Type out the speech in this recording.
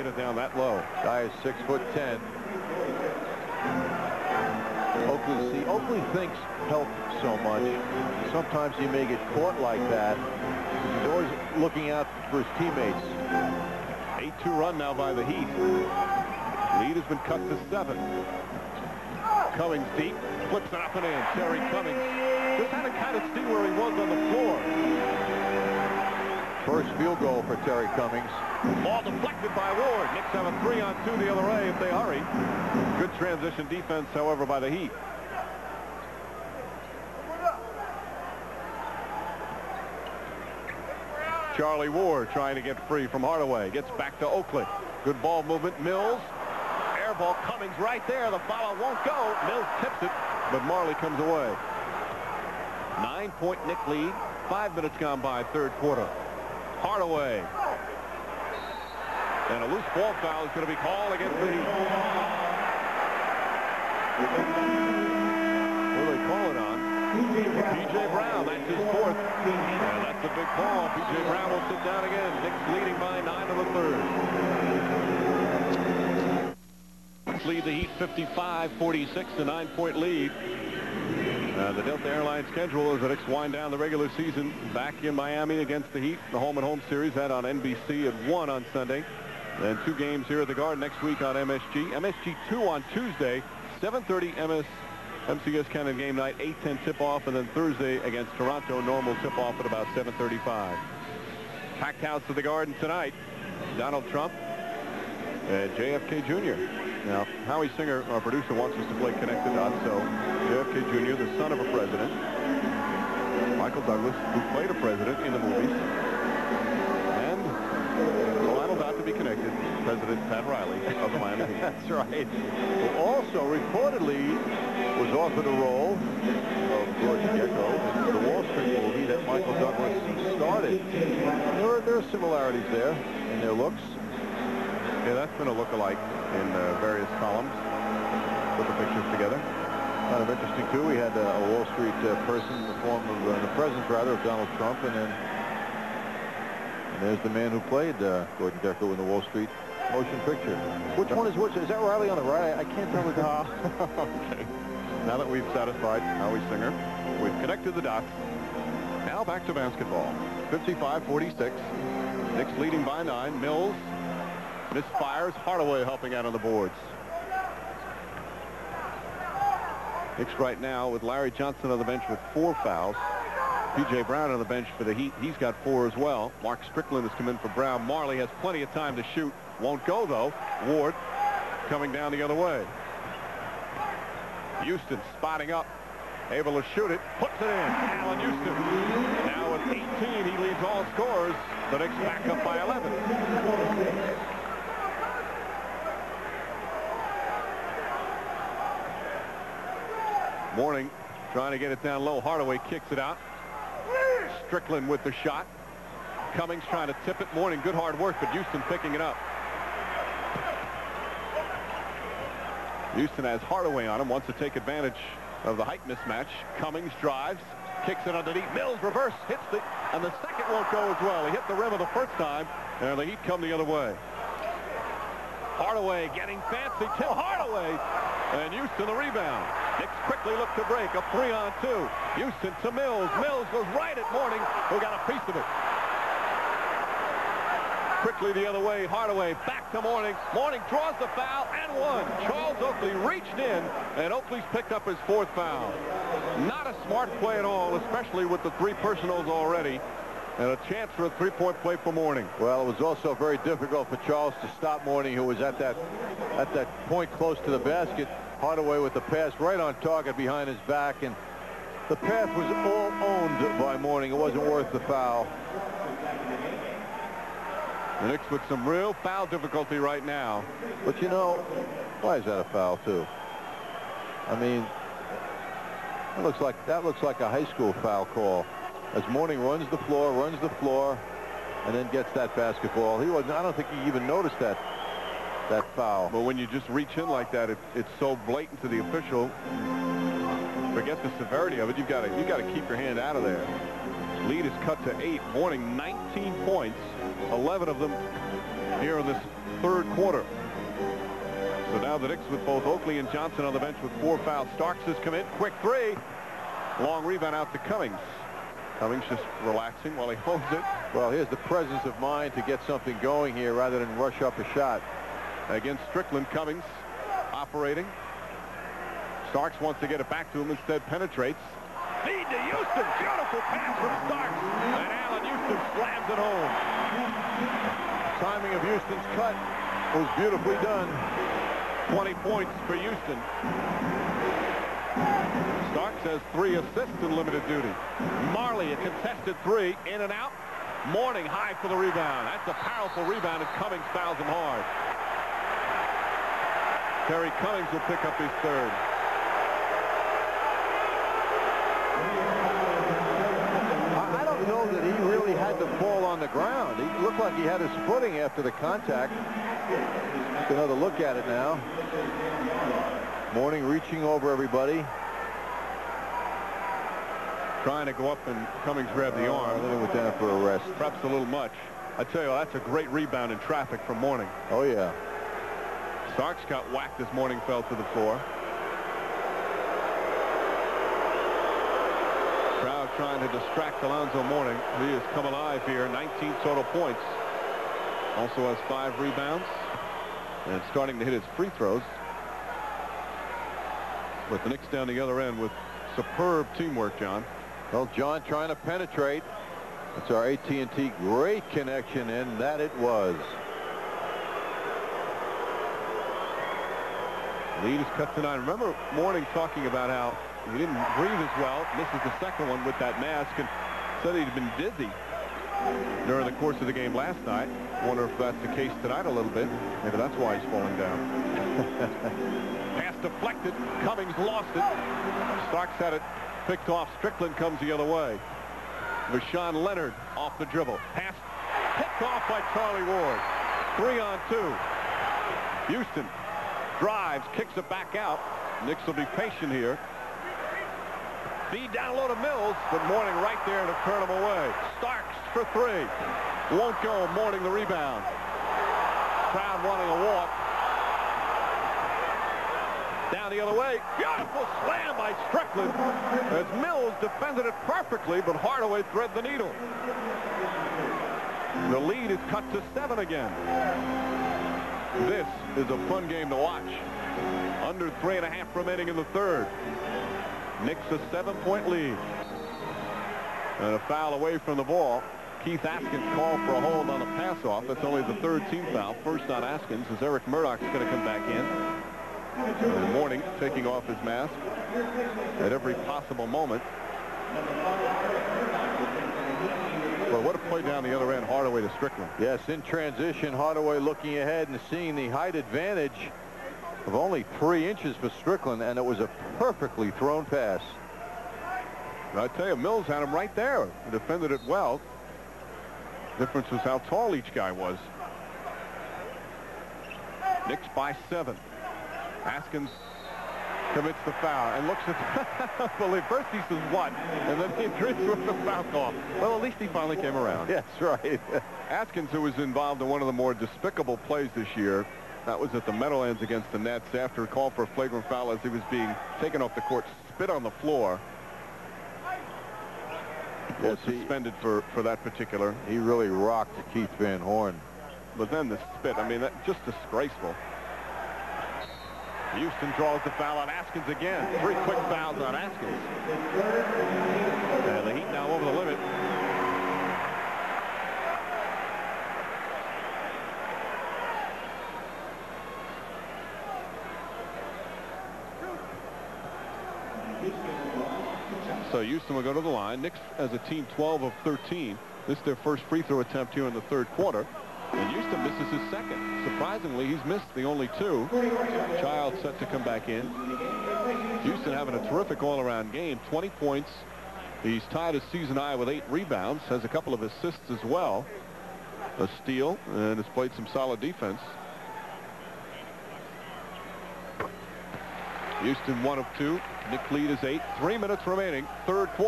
it down that low. Guy is 6'10". Oakley thinks help so much. Sometimes he may get caught like that. He's always looking out for his teammates. 8-2 run now by the Heat. Lead has been cut to 7. Cummings deep, flips it up and in. Terry Cummings just had to kind of see where he was on the floor. First field goal for Terry Cummings. Ball deflected by Ward. Knicks have a 3-on-2 the other way if they hurry. Good transition defense, however, by the Heat. Charlie Ward trying to get free from Hardaway. Gets back to Oakley. Good ball movement. Mills. Air ball. Cummings right there. The foul won't go. Mills tips it, but Marley comes away. 9-point Knick lead. 5 minutes gone by, third quarter. Hardaway. And a loose ball foul is going to be called against the Heat. What do they call it on? P.J. Brown. That's his 4th. And that's a big call. P.J. Brown will sit down again. Knicks leading by 9 in the third. Lead the Heat 55-46, a 9-point lead. The Delta Airlines schedule as the Knicks wind down the regular season back in Miami against the Heat. The home-and-home series, that on NBC at 1 on Sunday. Then 2 games here at the Garden next week on MSG. MSG 2 on Tuesday, 7:30 MCS Cannon game night, 8:10 tip-off, and then Thursday against Toronto, normal tip-off at about 7:35. Packed house at the Garden tonight. Donald Trump and JFK Jr. Now, Howie Singer, our producer, wants us to play Connect the Dots, so JFK Jr., the son of a president, Michael Douglas, who played a president in the movies, and the final dot to be connected, President Pat Riley of the Miami Heat. That's right. Who also reportedly was offered a role of George Gecko in the Wall Street movie that Michael Douglas started. There are similarities there in their looks. Yeah, that's been a look-alike in various columns. Put the pictures together. Kind of interesting, too. We had a Wall Street person in the form of the presence, rather, of Donald Trump, and there's the man who played Gordon Gekko in the Wall Street motion picture. Which one is which? Is that Riley on the right? I can't tell the Okay. Now that we've satisfied Howie Singer, we've connected the dots. Now back to basketball. 55-46. Knicks leading by 9. Mills misfires. Hardaway helping out on the boards. Knicks right now with Larry Johnson on the bench with 4 fouls. P.J. Brown on the bench for the Heat. He's got 4 as well. Mark Strickland has come in for Brown. Marley has plenty of time to shoot. Won't go, though. Ward coming down the other way. Houston spotting up. Able to shoot it. Puts it in. Allen Houston. Now with 18, he leads all scorers. The Knicks back up by 11. Mourning trying to get it down low. Hardaway kicks it out. Strickland with the shot. Cummings trying to tip it. Mourning, good hard work, but Houston picking it up. Houston has Hardaway on him, wants to take advantage of the height mismatch. Cummings drives, kicks it underneath. Mills reverse, hits it, and the second won't go as well. He hit the rim of the first time, and the Heat come the other way. Hardaway getting fancy. Till Hardaway, and Houston the rebound. Knicks quickly look to break. A 3-on-2. Houston to Mills. Mills goes right at Mourning, who got a piece of it. Quickly the other way. Hardaway back to Mourning. Mourning draws the foul and one. Charles Oakley reached in, and Oakley's picked up his 4th foul. Not a smart play at all, especially with the 3 personals already. And a chance for a 3-point play for Mourning. Well, it was also very difficult for Charles to stop Mourning, who was at that point close to the basket. Hardaway with the pass right on target behind his back, and the path was all owned by Mourning. It wasn't worth the foul. The Knicks with some real foul difficulty right now. But you know, why is that a foul too? I mean, that looks like a high school foul call. As Mourning runs the floor, and then gets that basketball. I don't think he even noticed that foul. But when you just reach in like that, it's so blatant to the official. Forget the severity of it. You've got to keep your hand out of there. Lead is cut to 8. Mourning 19 points, 11 of them here in this third quarter. So now the Knicks with both Oakley and Johnson on the bench with 4 fouls. Starks has come in. Quick three. Long rebound out to Cummings. Cummings just relaxing while he holds it. Well, here's the presence of mind to get something going here rather than rush up a shot. Against Strickland, Cummings operating. Starks wants to get it back to him, instead penetrates. Feed to Houston. Beautiful pass from Starks. And Allen Houston slams it home. Timing of Houston's cut was beautifully done. 20 points for Houston. Starks has 3 assists in limited duty. Marley, a contested 3, in and out. Mourning high for the rebound. That's a powerful rebound, and Cummings fouls him hard. Terry Cummings will pick up his 3rd. I don't know that he really had the ball on the ground. He looked like he had his footing after the contact. Take another look at it now. Mourning reaching over everybody. Trying to go up, and Cummings grabbed the arm. Then he went down for a rest. Perhaps a little much. I tell you, that's a great rebound in traffic from Mourning. Oh, yeah. Starks got whacked as Mourning fell to the floor. Crowd trying to distract Alonzo Mourning. He has come alive here. 19 total points. Also has 5 rebounds. And starting to hit his free throws. With the Knicks down the other end with superb teamwork, John. Well, John trying to penetrate. It's our AT&T great connection, and that it was. Lead is cut to 9. Remember Mourning talking about how he didn't breathe as well. Misses the second one with that mask, and said he'd been dizzy during the course of the game last night. Wonder if that's the case tonight a little bit. Maybe that's why he's falling down. Pass deflected. Cummings lost it. Starks had it picked off. Strickland comes the other way. Rashawn Leonard off the dribble. Pass picked off by Charlie Ward. 3-on-2. Houston drives, kicks it back out. Knicks will be patient here. Feed down low to Mills, but Mourning right there to turn him away. Starks for 3. Won't go. Mourning the rebound. Crowd wanting a walk. Down the other way. Beautiful slam by Strickland as Mills defended it perfectly, but Hardaway thread the needle. The lead is cut to 7 again. This is a fun game to watch. Under 3.5 remaining in the third. Knicks a 7-point lead. And a foul away from the ball. Keith Askins called for a hold on a pass-off. That's only the 3rd team foul. First on Askins, as Eric Murdoch's going to come back in. And Mourning taking off his mask at every possible moment. Well, what a play down the other end. Hardaway to Strickland. Yes, in transition, Hardaway looking ahead and seeing the height advantage of only 3 inches for Strickland, and it was a perfectly thrown pass. I tell you, Mills had him right there. He defended it well. Difference was how tall each guy was. Knicks by 7. Askins commits the foul and looks at believe first he says what, and then he agrees with the foul call. Well, at least he finally came around. Yes, right. Askins, who was involved in one of the more despicable plays this year, that was at the Meadowlands against the Nets after a call for a flagrant foul as he was being taken off the court, spit on the floor. Yes, was suspended for that particular. He really rocked Keith Van Horn. But then the spit, I mean, that just disgraceful. Houston draws the foul on Askins again. 3 quick fouls on Askins. And the Heat now over the limit. So Houston will go to the line. Knicks as a team 12 of 13. This is their first free throw attempt here in the third quarter. And Houston misses his second. Surprisingly, he's missed the only 2. Child set to come back in. Houston having a terrific all-around game. 20 points. He's tied his season high with 8 rebounds. Has a couple of assists as well. A steal, and has played some solid defense. Houston 1 of 2. Knicks lead is 8. 3 minutes remaining. Third quarter.